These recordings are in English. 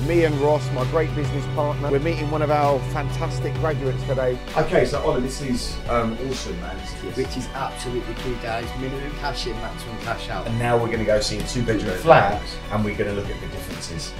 Me and Ross, my great business partner, we're meeting one of our fantastic graduates today. Okay, so Ola, this is awesome, man. Which is absolutely key, guys. Minimum cash in, maximum cash out. And now we're going to go see a two-bedroom flat, and we're going to look at the differences.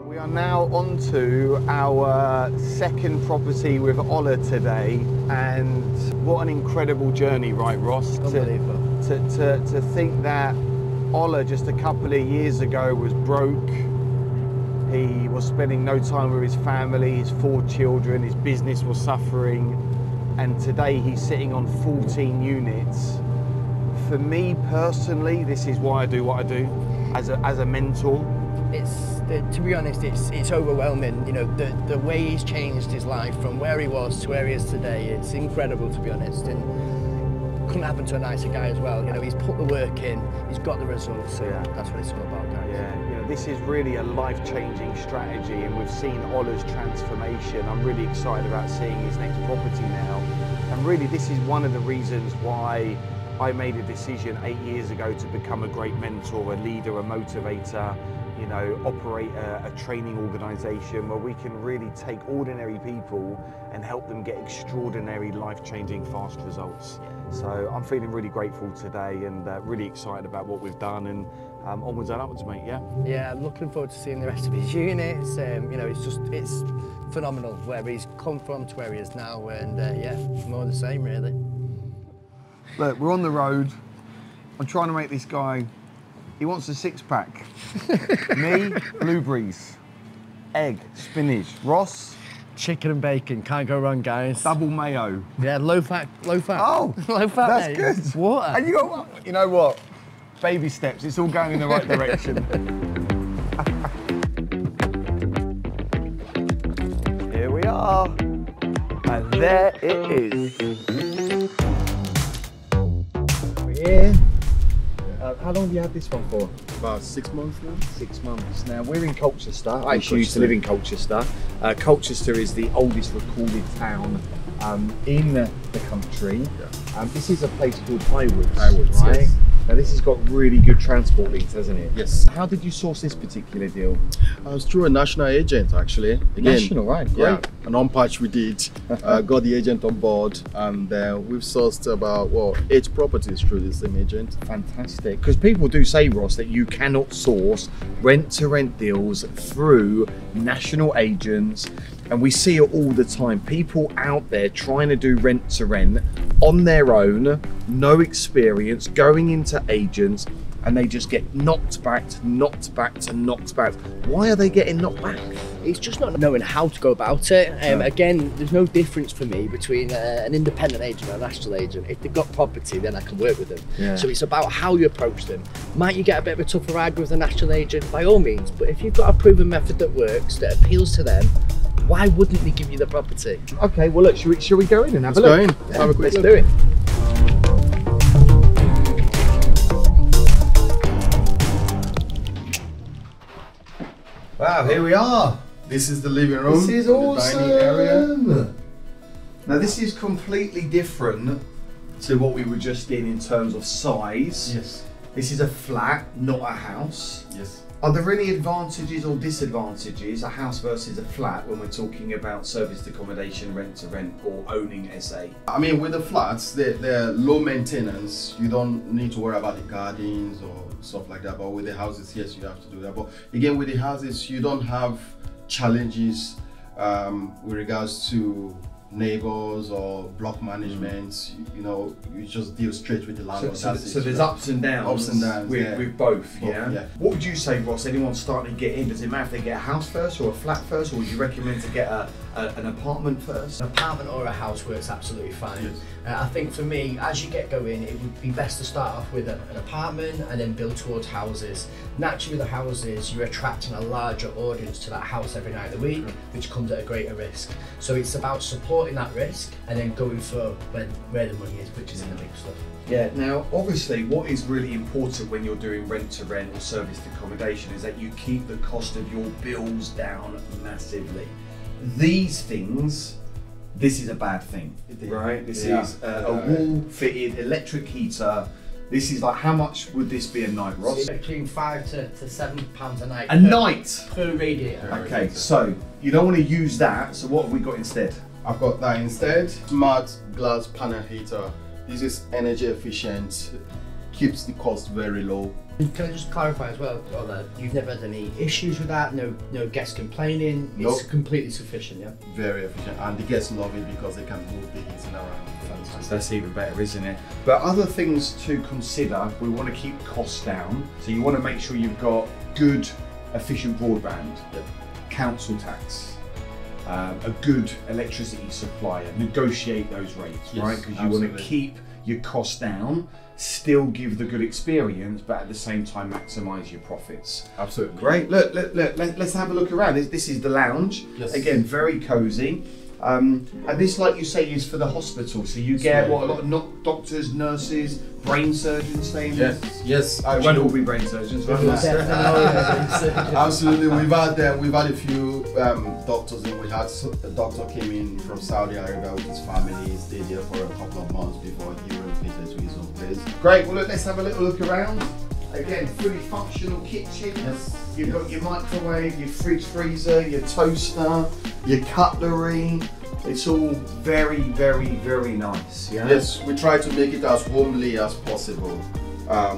We are now on to our second property with Ola today, and what an incredible journey, right, Ross? Unbelievable. To think that Ola just a couple of years ago was broke. He was spending no time with his family, his 4 children, his business was suffering, and today he's sitting on 14 units. For me personally, this is why I do what I do as a mentor. To be honest, it's overwhelming. You know, the way he's changed his life from where he was to where he is today. It's incredible, to be honest, and couldn't happen to a nicer guy as well. You know, he's put the work in, he's got the results. So yeah, that's what it's all about, guys. Yeah, you know, this is really a life-changing strategy, and we've seen Ola's transformation. I'm really excited about seeing his next property now, and really, this is one of the reasons why I made a decision 8 years ago to become a great mentor, a leader, a motivator. You know, operate a training organisation where we can really take ordinary people and help them get extraordinary, life-changing, fast results. So I'm feeling really grateful today and really excited about what we've done, and onwards and upwards, mate, yeah? Yeah, I'm looking forward to seeing the rest of his units. You know, it's phenomenal where he's come from to where he is now, and yeah, more of the same, really. Look, we're on the road. I'm trying to make this guy, he wants a 6-pack. Me, blueberries, egg, spinach. Ross? Chicken and bacon, can't go wrong, guys. Double mayo. Yeah, low fat. Oh, low fat, that's mate. good. Water. And you know what? Baby steps, it's all going in the right direction. Here we are, and there it is. We're here. How long have you had this one for? About 6 months now. 6 months. Now, we're in Colchester. I actually used to live in Colchester. Colchester is the oldest recorded town in the country. Yeah. This is a place called Highwoods, right? Yes. Now, this has got really good transport links, hasn't it? Yes. How did you source this particular deal? I was through a national agent, actually. Again, national, right? Great. Yeah, an on-patch we did. Got the agent on board, and we've sourced about 8 properties through the same agent. Fantastic. Because people do say, Ross, that you cannot source rent-to-rent deals through national agents, and we see it all the time. People out there trying to do rent-to-rent on their own, no experience, going into agents, and they just get knocked back. Why are they getting knocked back? It's just not knowing how to go about it. Again, there's no difference for me between an independent agent and a national agent. If they've got property, then I can work with them. Yeah. So it's about how you approach them. Might you get a bit of a tougher ride with a national agent? By all means, but if you've got a proven method that works, that appeals to them, why wouldn't they give you the property? Okay, well look, shall we go in and have a look? Let's go in. Have a quick look. Let's do it. Wow, here we are. This is the living room. This is awesome. The dining area. Now this is completely different to what we were just in terms of size. Yes. This is a flat, not a house. Yes. Are there any advantages or disadvantages, a house versus a flat, when we're talking about serviced accommodation, rent to rent, or owning SA? I mean, with the flats, they're low maintenance. You don't need to worry about the gardens or stuff like that. But with the houses, yes, you have to do that. But again, with the houses, you don't have challenges with regards to neighbors or block management. You know, you just deal straight with the landlord. So there's ups and downs. With both, yeah? What would you say, Ross? Anyone starting to get in, does it matter if they get a house first or a flat first, or would you recommend to get an apartment first? An apartment or a house works absolutely fine. Yes. I think for me, as you get going, it would be best to start off with an apartment and then build towards houses. Naturally, the houses, you're attracting a larger audience to that house every night of the week, which comes at a greater risk. So it's about supporting that risk and then going for where the money is, which is in the big stuff. Yeah, now obviously what is really important when you're doing rent to rent or serviced accommodation is that you keep the cost of your bills down massively. These things this is a bad thing, right? This is a wall-fitted electric heater. This is like, how much would this be a night, Ross? Between £5 to £7 a night. Night? Per radiator. Okay, so you don't want to use that, so what have we got instead? I've got that instead. Smart glass panel heater. This is energy efficient, keeps the cost very low. Can I just clarify as well, that you've never had any issues with that? No guests complaining? Nope. It's completely sufficient, yeah? Very efficient, and the guests love it because they can move the heating around. So that's even better, isn't it? But other things to consider, we want to keep costs down. So you want to make sure you've got good, efficient broadband, council tax, a good electricity supplier, negotiate those rates, right? Because you want to keep your costs down, still give the good experience, but at the same time maximize your profits. Absolutely. Great. Look, let's have a look around. This is the lounge. Yes. Again, very cozy. And this, like you say, is for the hospital. So you get a lot of doctors, nurses, brain surgeons staying there. Yes. I won't all be brain surgeons. Absolutely. We've had a few doctors in. We had a doctor came in from Saudi Arabia with his family. He stayed here for a couple of months before he relocated to his own place. Great. Well, look, let's have a little look around. Again, fully functional kitchen. Yes. You've got your microwave, your fridge freezer, your toaster, your cutlery. It's all very, very, very nice. Yeah? Yes, we try to make it as homely as possible.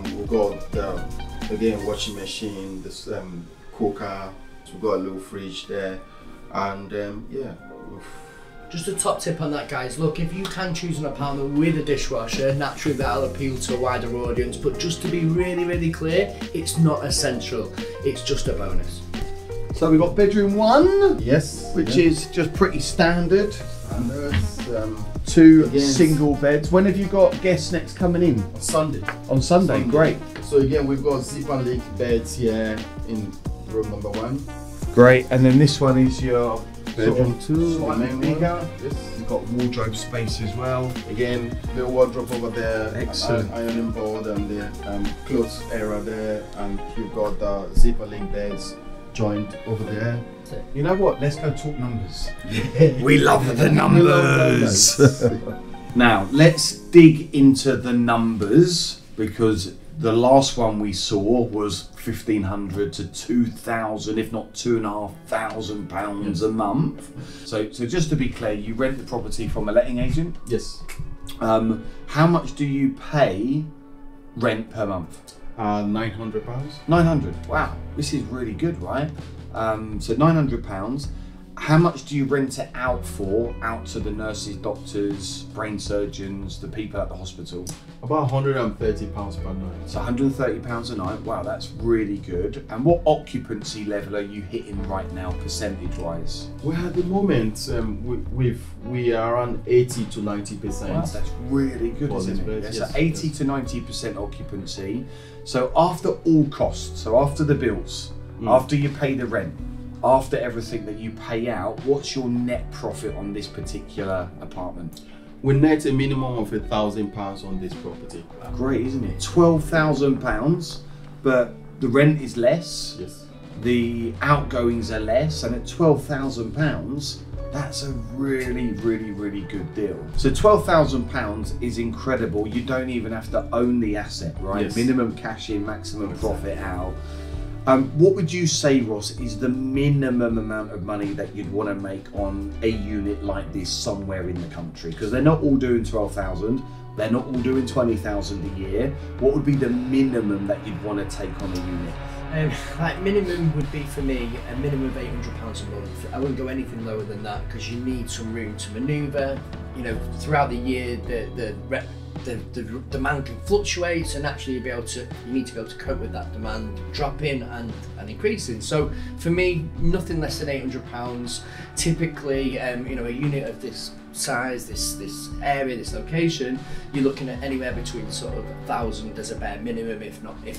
We've got again washing machine, this cooker. We've got a little fridge there, and Just a top tip on that, guys. Look, if you can choose an apartment with a dishwasher, naturally that'll appeal to a wider audience. But just to be really, really clear, it's not essential. It's just a bonus. So we've got bedroom 1, yes, which is just pretty standard. And there's 2 single beds. When have you got guests next coming in? Sunday. On Sunday. Great. So again, we've got zip and link beds here in room number 1. Great. And then this one is your bedroom 2, slightly bigger. Yes. You've got wardrobe space as well. Again, the wardrobe over there, Excellent. ironing board, and the clothes area there, and you've got the zipper link beds joined over there. You know what? Let's go talk numbers. We love the numbers. Now, let's dig into the numbers, because the last one we saw was £1,500 to £2,000, if not £2,500 a month. So just to be clear, you rent the property from a letting agent. Yes. How much do you pay rent per month? £900. 900. Wow, this is really good, right? So £900. How much do you rent it out to the nurses, doctors, brain surgeons, the people at the hospital? About £130 per night. So £130 a night. Wow, that's really good. And what occupancy level are you hitting right now, percentage-wise? Well, at the moment, we are around 80 to 90%. Wow, that's really good, isn't it? Yes, so 80 to 90% occupancy. So after all costs, so after the bills, after you pay the rent, after everything that you pay out, what's your net profit on this particular apartment? We net a minimum of £1,000 on this property. Great, isn't it? £12,000, but the rent is less. Yes. The outgoings are less, and at £12,000, that's a really, really, really good deal. So £12,000 is incredible. You don't even have to own the asset, right? Yes. Minimum cash in, maximum profit out. What would you say, Ross, is the minimum amount of money that you'd want to make on a unit like this somewhere in the country? Because they're not all doing 12,000, they're not all doing 20,000 a year. What would be the minimum that you'd want to take on a unit? Like minimum would be for me a minimum of £800 a month. I wouldn't go anything lower than that, because you need some room to manoeuvre. You know, throughout the year, the demand can fluctuate, and actually you need to be able to cope with that demand dropping and increasing. So for me, nothing less than £800. Typically, a unit of this size, this area, this location, you're looking at anywhere between sort of £1,000 as a bare minimum, if not more.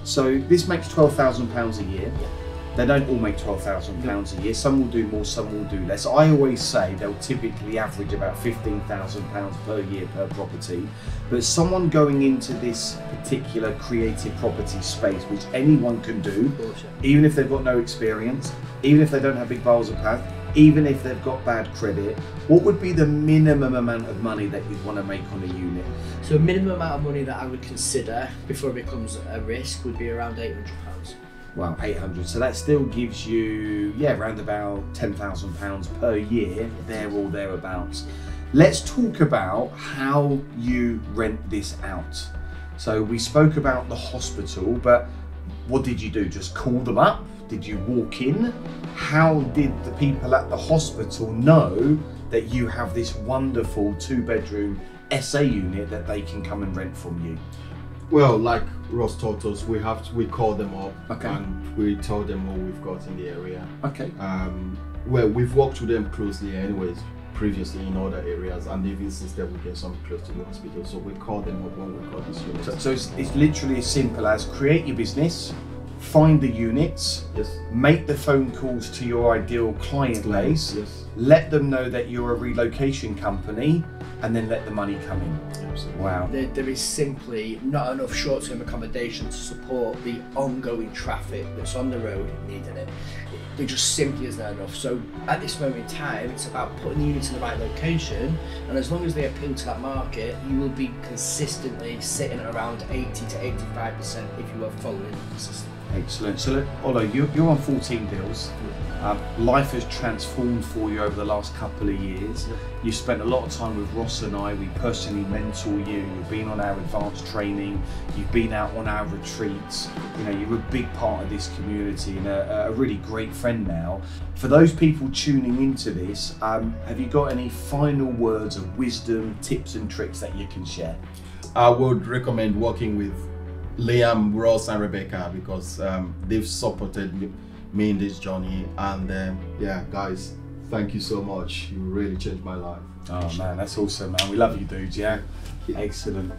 So this makes £12,000 a year. Yeah. They don't all make £12,000 a year. Some will do more, some will do less. I always say they'll typically average about £15,000 per year per property. But someone going into this particular creative property space, which anyone can do, even if they've got no experience, even if they don't have big bowels of path, even if they've got bad credit, what would be the minimum amount of money that you'd want to make on a unit? So minimum amount of money that I would consider before it becomes a risk would be around £800. Wow, 800. So that still gives you, yeah, around about £10,000 per year, there or thereabouts. Let's talk about how you rent this out. So we spoke about the hospital, but what did you do? Just call them up? Did you walk in? How did the people at the hospital know that you have this wonderful 2-bedroom SA unit that they can come and rent from you? Well, like Ross taught us, we call them up, Okay. and we tell them what we've got in the area. Okay. Well, we've worked with them closely anyways, previously in other areas, and they've insisted we get some close to the hospital, so we call them up when we call this unit. So it's literally as simple as create your business, find the units, Yes. make the phone calls to your ideal client base, Yes. let them know that you're a relocation company, and then let the money come in. Absolutely. Wow. There is simply not enough short-term accommodation to support the ongoing traffic that's on the road needing it. There just simply isn't enough. So at this moment in time, it's about putting the units in the right location, and as long as they appeal to that market, you will be consistently sitting at around 80 to 85% if you are following the system. Excellent. So look, Olo, you're on 14 deals. Life has transformed for you over the last couple of years. You've spent a lot of time with Ross and I. We personally mentor you. You've been on our advanced training. You've been out on our retreats. You know, you're a big part of this community and a really great friend now. For those people tuning into this, have you got any final words of wisdom, tips and tricks that you can share? I would recommend working with Liam, Ross, and Rebecca because they've supported me in this journey, and yeah, guys, thank you so much. You really changed my life. Oh man, that's awesome, man. We love you, dudes. Yeah, excellent.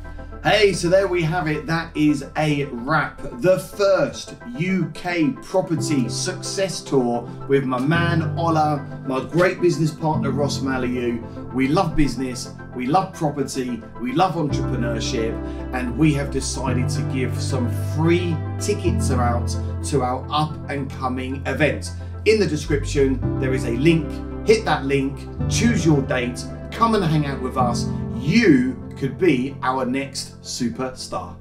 Hey, so there we have it. That is a wrap. The first UK property success tour with my man Ola, my great business partner Ross Mallalieu. We love business, we love property, we love entrepreneurship, and we have decided to give some free tickets out to our up and coming event. In the description, there is a link. Hit that link, choose your date, come and hang out with us. You could be our next superstar.